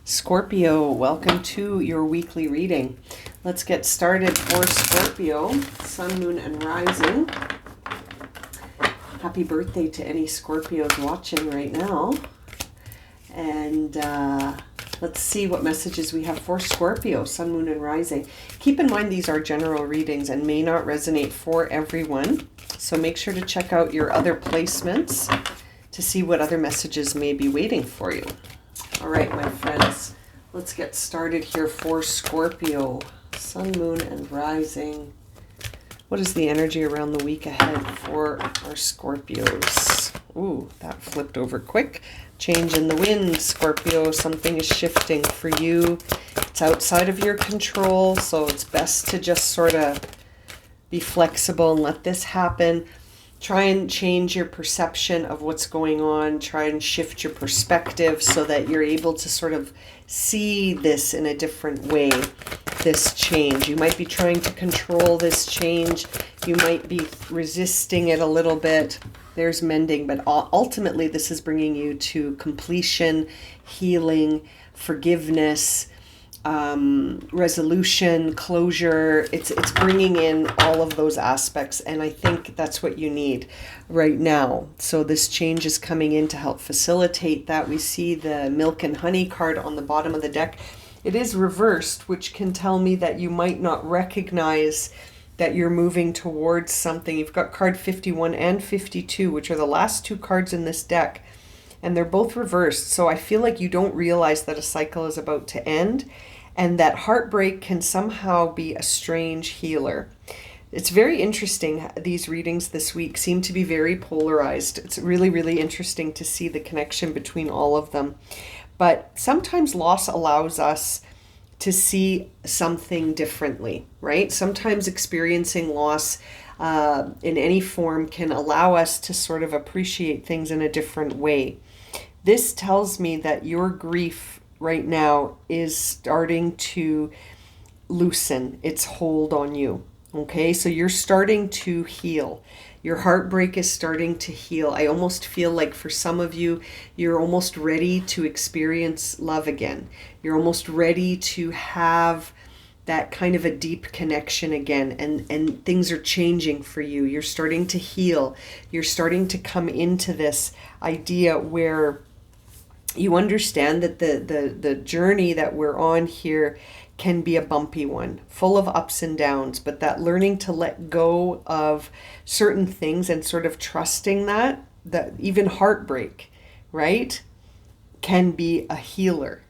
Scorpio, welcome to your weekly reading. Let's get started for Scorpio, Sun, Moon, and Rising. Happy birthday to any Scorpios watching right now. And let's see what messages we have for Scorpio, Sun, Moon, and Rising. Keep in mind these are general readings and may not resonate for everyone. So make sure to check out your other placements to see what other messages may be waiting for you. All right, my friends, let's get started here for Scorpio, Sun, Moon, and Rising. What is the energy around the week ahead for our Scorpios? Ooh, that flipped over quick. Change in the wind, Scorpio. Something is shifting for you. It's outside of your control, so it's best to just sort of be flexible and let this happen. Try and change your perception of what's going on. Try and shift your perspective so that you're able to sort of see this in a different way, this change. You might be trying to control this change. You might be resisting it a little bit. There's mending, but ultimately this is bringing you to completion, healing, forgiveness, resolution, closure. It's bringing in all of those aspects, and I think that's what you need right now. So this change is coming in to help facilitate that. We see the Milk and Honey card on the bottom of the deck. It is reversed, which can tell me that you might not recognize that you're moving towards something. You've got card 51 and 52, which are the last two cards in this deck, and they're both reversed. So I feel like you don't realize that a cycle is about to end, and that heartbreak can somehow be a strange healer. It's very interesting. These readings this week seem to be very polarized. It's really, really interesting to see the connection between all of them. But sometimes loss allows us to see something differently, right? Sometimes experiencing loss in any form can allow us to sort of appreciate things in a different way. This tells me that your grief right now is starting to loosen its hold on you. Okay, so you're starting to heal. Your heartbreak is starting to heal. I almost feel like for some of you, you're almost ready to experience love again. You're almost ready to have that kind of a deep connection again, and things are changing for you. You're starting to heal. You're starting to come into this idea where you understand that the journey that we're on here can be a bumpy one, full of ups and downs, but that learning to let go of certain things and sort of trusting that even heartbreak, right, can be a healer.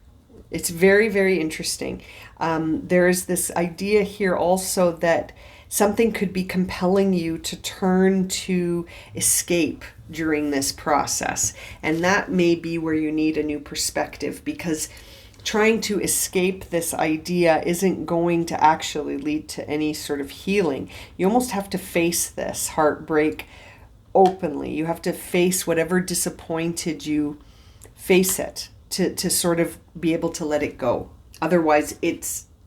It's very, very interesting. There is this idea here also that something could be compelling you to turn to escape during this process. And that may be where you need a new perspective, because trying to escape this idea isn't going to actually lead to any sort of healing. You almost have to face this heartbreak openly. You have to face whatever disappointed you, face it to sort of be able to let it go. Otherwise,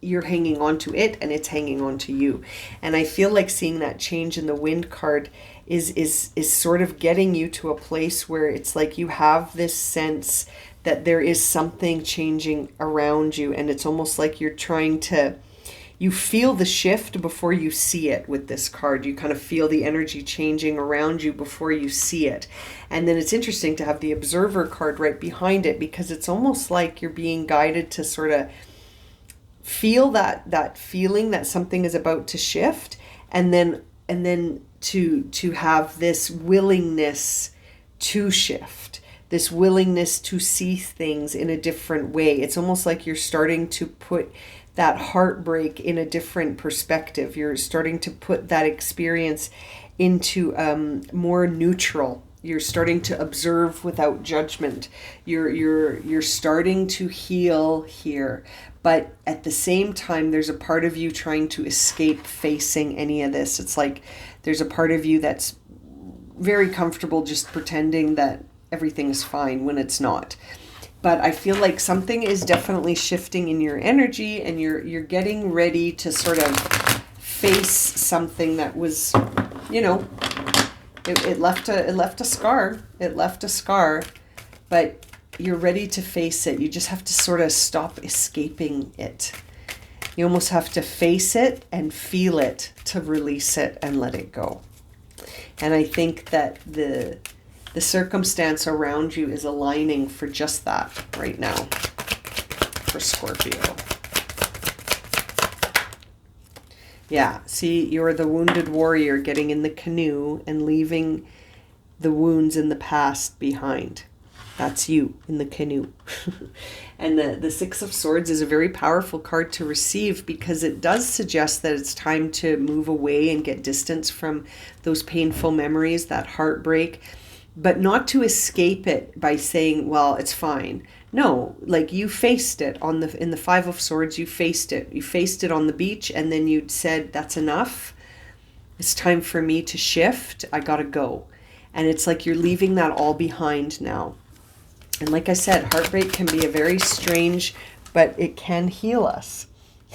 you're hanging on to it and it's hanging on to you. And I feel like seeing that change in the wind card is sort of getting you to a place where it's like you have this sense that there is something changing around you, and it's almost like you're you feel the shift before you see it with this card. You kind of feel the energy changing around you before you see it. And then it's interesting to have the Observer card right behind it, because it's almost like you're being guided to sort of feel that feeling that something is about to shift, and then to have this willingness to shift, this willingness to see things in a different way. It's almost like you're starting to put that heartbreak in a different perspective. You're starting to put that experience into more neutral. You're starting to observe without judgment. You're starting to heal here. But at the same time, there's a part of you trying to escape facing any of this. It's like there's a part of you that's very comfortable just pretending that everything is fine when it's not. But I feel like something is definitely shifting in your energy, and you're getting ready to sort of face something that was, it left a scar. It left a scar, but you're ready to face it. You just have to sort of stop escaping it. You almost have to face it and feel it to release it and let it go. And I think that the circumstance around you is aligning for just that right now for Scorpio. Yeah, see, you're the wounded warrior getting in the canoe and leaving the wounds in the past behind. That's you in the canoe. And the Six of Swords is a very powerful card to receive because it does suggest that it's time to move away and get distance from those painful memories, that heartbreak, but not to escape it by saying, well, it's fine. No, like you faced it in the Five of Swords, you faced it. You faced it on the beach and then you said, that's enough. It's time for me to shift. I gotta go. And it's like you're leaving that all behind now. And like I said, heartbreak can be a very strange, but it can heal us.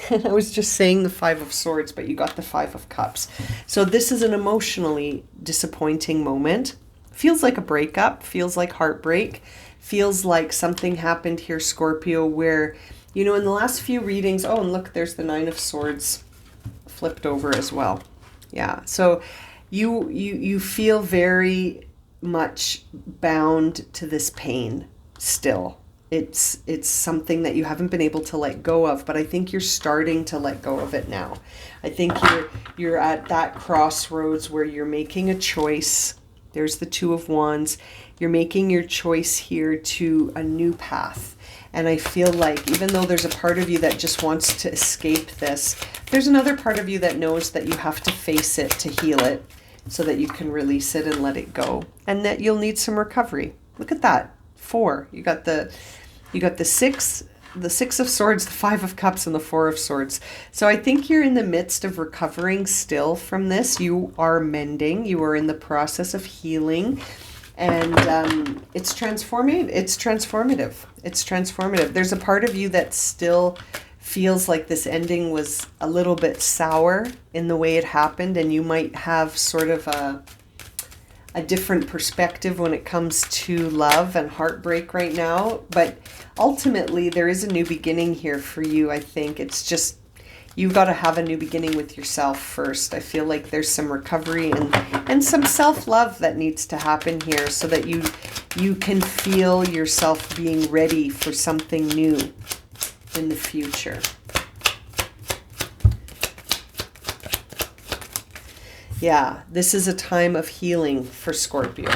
And I was just saying the Five of Swords, but you got the Five of Cups. So this is an emotionally disappointing moment. Feels like a breakup, feels like heartbreak, feels like something happened here, Scorpio, where, in the last few readings, oh, and look, there's the Nine of Swords flipped over as well. Yeah, so you feel very much bound to this pain still. It's something that you haven't been able to let go of, but I think you're starting to let go of it now. I think you're at that crossroads where you're making a choice. There's the Two of Wands. You're making your choice here to a new path. And I feel like even though there's a part of you that just wants to escape this, there's another part of you that knows that you have to face it to heal it so that you can release it and let it go. And that you'll need some recovery. Look at that. 4. You got the 6, the Six of Swords, the Five of Cups, and the Four of Swords. So I think you're in the midst of recovering still from this. You are mending. You are in the process of healing. And it's transformative. It's transformative. There's a part of you that still feels like this ending was a little bit sour in the way it happened, and you might have sort of a different perspective when it comes to love and heartbreak right now. But ultimately, there is a new beginning here for you, I think. It's just, you got to have a new beginning with yourself first. I feel like there's some recovery and some self-love that needs to happen here so that you can feel yourself being ready for something new in the future. Yeah, this is a time of healing for Scorpio.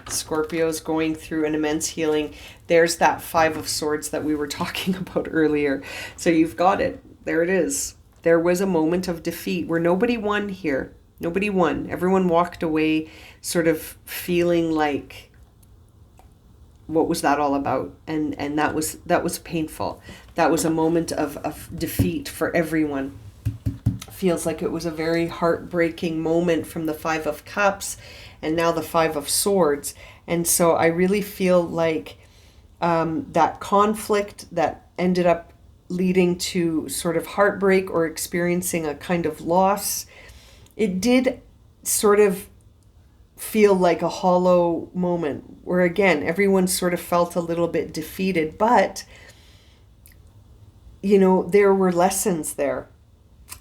Scorpio is going through an immense healing. There's that Five of Swords that we were talking about earlier. So you've got it. There it is. There was a moment of defeat where nobody won here. Nobody won. Everyone walked away sort of feeling like, what was that all about? And that was painful. That was a moment of defeat for everyone. Feels like it was a very heartbreaking moment from the Five of Cups and now the Five of Swords. And so I really feel like that conflict that ended up leading to sort of heartbreak or experiencing a kind of loss, it did sort of feel like a hollow moment where, again, everyone sort of felt a little bit defeated. But, there were lessons there.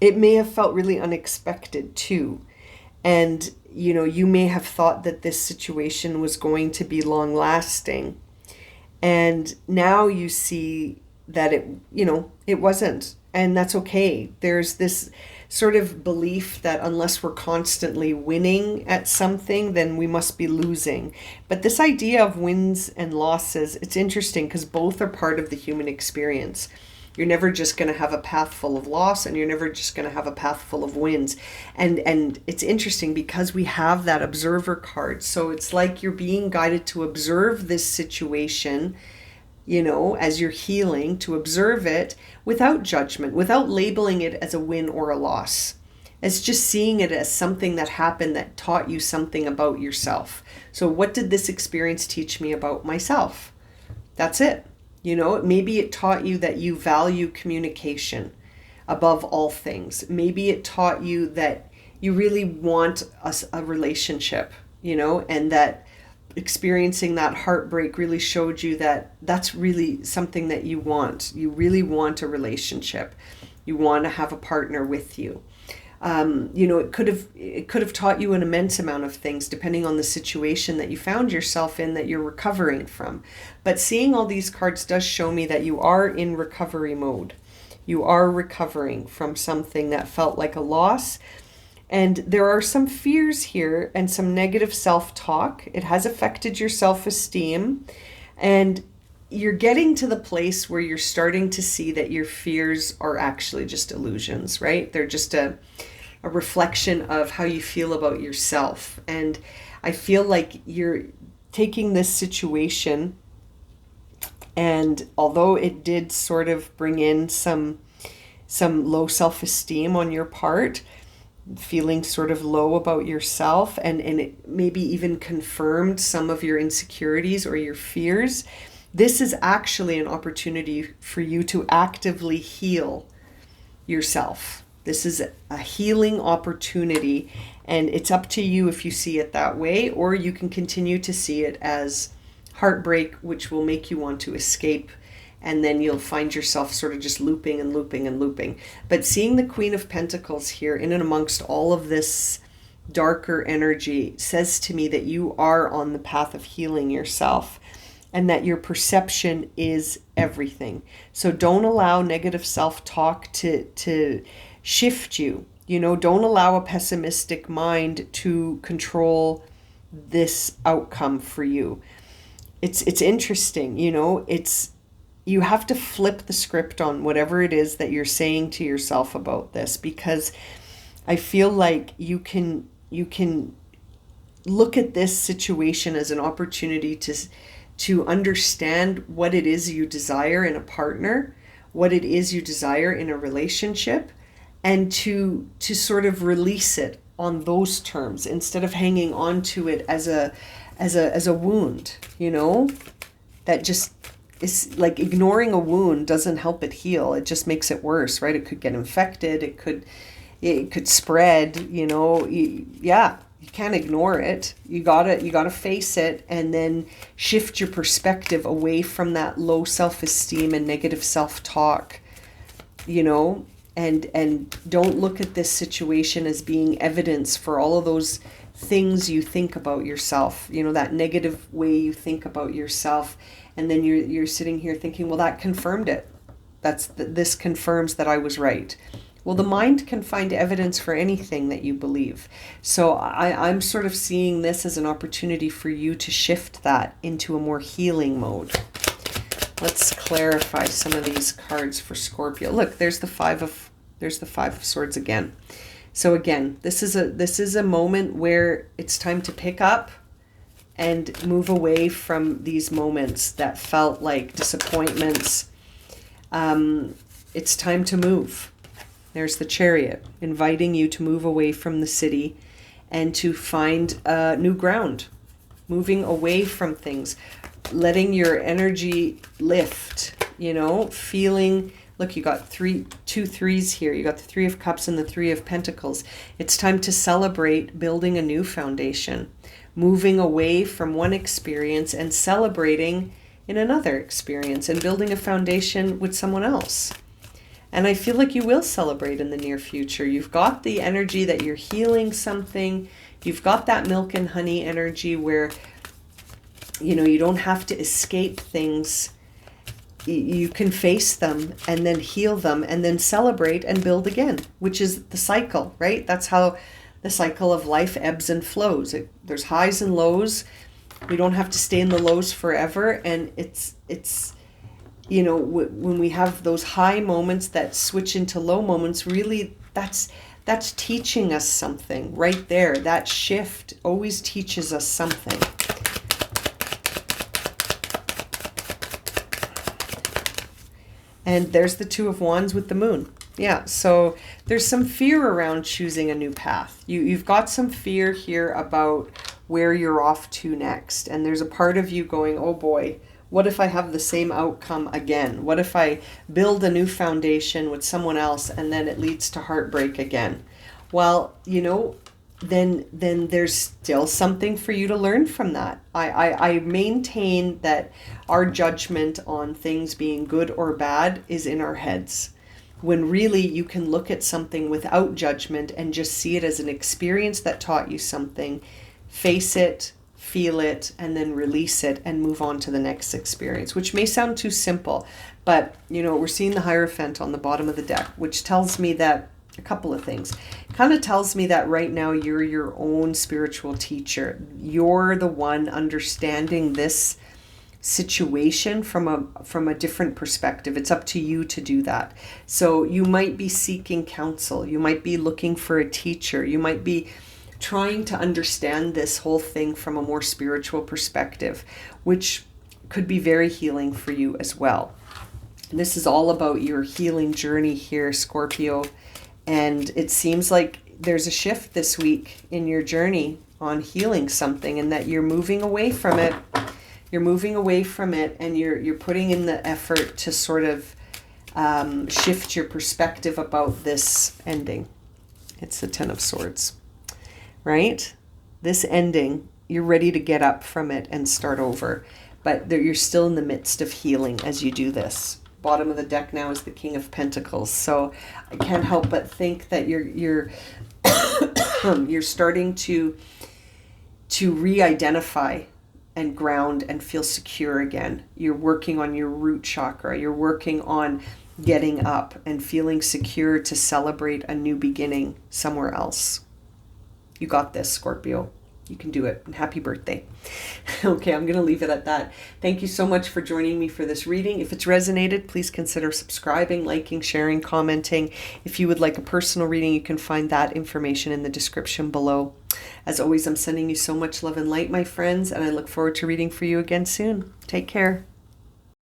It may have felt really unexpected too. And, you may have thought that this situation was going to be long lasting. And now you see that it wasn't. And that's okay. There's this sort of belief that unless we're constantly winning at something, then we must be losing. But this idea of wins and losses, it's interesting because both are part of the human experience. You're never just going to have a path full of loss, and you're never just going to have a path full of wins. And it's interesting because we have that observer card. So it's like you're being guided to observe this situation, as you're healing, to observe it without judgment, without labeling it as a win or a loss. It's just seeing it as something that happened that taught you something about yourself. So what did this experience teach me about myself? That's it. Maybe it taught you that you value communication above all things. Maybe it taught you that you really want a relationship, and that experiencing that heartbreak really showed you that that's really something that you want. You really want a relationship. You want to have a partner with you. It could have taught you an immense amount of things depending on the situation that you found yourself in that you're recovering from. But seeing all these cards does show me that you are in recovery mode. You are recovering from something that felt like a loss. And there are some fears here and some negative self-talk. It has affected your self-esteem. And you're getting to the place where you're starting to see that your fears are actually just illusions, right? They're just a reflection of how you feel about yourself. And I feel like you're taking this situation, and although it did sort of bring in some low self-esteem on your part, feeling sort of low about yourself, and it maybe even confirmed some of your insecurities or your fears, this is actually an opportunity for you to actively heal yourself. This is a healing opportunity, and it's up to you if you see it that way, or you can continue to see it as heartbreak, which will make you want to escape, and then you'll find yourself sort of just looping and looping and looping. But seeing the Queen of Pentacles here in and amongst all of this darker energy says to me that you are on the path of healing yourself, and that your perception is everything. So don't allow negative self-talk to shift you. Don't allow a pessimistic mind to control this outcome for you. It's interesting, you have to flip the script on whatever it is that you're saying to yourself about this, because I feel like you can look at this situation as an opportunity to understand what it is you desire in a partner, what it is you desire in a relationship, and to sort of release it on those terms instead of hanging on to it as a wound, that just is like ignoring a wound doesn't help it heal. It just makes it worse, right? It could get infected. It could spread, You can't ignore it. You gotta face it, and then shift your perspective away from that low self-esteem and negative self-talk, and don't look at this situation as being evidence for all of those things you think about yourself, that negative way you think about yourself. And then you're sitting here thinking, well, that confirmed it. This confirms that I was right. Well, the mind can find evidence for anything that you believe. So I'm sort of seeing this as an opportunity for you to shift that into a more healing mode. Let's clarify some of these cards for Scorpio. Look, there's the Five of Swords again. So again, this is a moment where it's time to pick up and move away from these moments that felt like disappointments. It's time to move. There's the Chariot, inviting you to move away from the city and to find new ground, moving away from things, letting your energy lift, feeling. Look, you got two threes here. You got the Three of Cups and the Three of Pentacles. It's time to celebrate building a new foundation, moving away from one experience and celebrating in another experience and building a foundation with someone else. And I feel like you will celebrate in the near future. You've got the energy that you're healing something. You've got that milk and honey energy where, you don't have to escape things. You can face them and then heal them and then celebrate and build again, which is the cycle, right? That's how the cycle of life ebbs and flows. There's highs and lows. We don't have to stay in the lows forever. And it's when we have those high moments that switch into low moments, really that's teaching us something right there. That shift always teaches us something. And there's the Two of Wands with the Moon. Yeah, so there's some fear around choosing a new path. You've got some fear here about where you're off to next. And there's a part of you going, oh boy, what if I have the same outcome again? What if I build a new foundation with someone else and then it leads to heartbreak again? Well, then there's still something for you to learn from that. I maintain that our judgment on things being good or bad is in our heads, when really you can look at something without judgment and just see it as an experience that taught you something, face it, feel it, and then release it and move on to the next experience, which may sound too simple. But, we're seeing the Hierophant on the bottom of the deck, which tells me that a couple of things. It kind of tells me that right now you're your own spiritual teacher. You're the one understanding this situation from a different perspective. It's up to you to do that. So you might be seeking counsel. You might be looking for a teacher. You might be trying to understand this whole thing from a more spiritual perspective, which could be very healing for you as well. And this is all about your healing journey here, Scorpio. And it seems like there's a shift this week in your journey on healing something, and that you're moving away from it. You're moving away from it, and you're putting in the effort to sort of shift your perspective about this ending. It's the Ten of Swords, right? This ending, you're ready to get up from it and start over. But you're still in the midst of healing as you do this. Bottom of the deck now is the King of Pentacles. So I can't help but think that you're you're starting to re-identify and ground and feel secure again. You're working on your root chakra. You're working on getting up and feeling secure to celebrate a new beginning somewhere else. You got this, Scorpio. You can do it. And happy birthday. Okay, I'm going to leave it at that. Thank you so much for joining me for this reading. If it's resonated, please consider subscribing, liking, sharing, commenting. If you would like a personal reading, you can find that information in the description below. As always, I'm sending you so much love and light, my friends, and I look forward to reading for you again soon. Take care.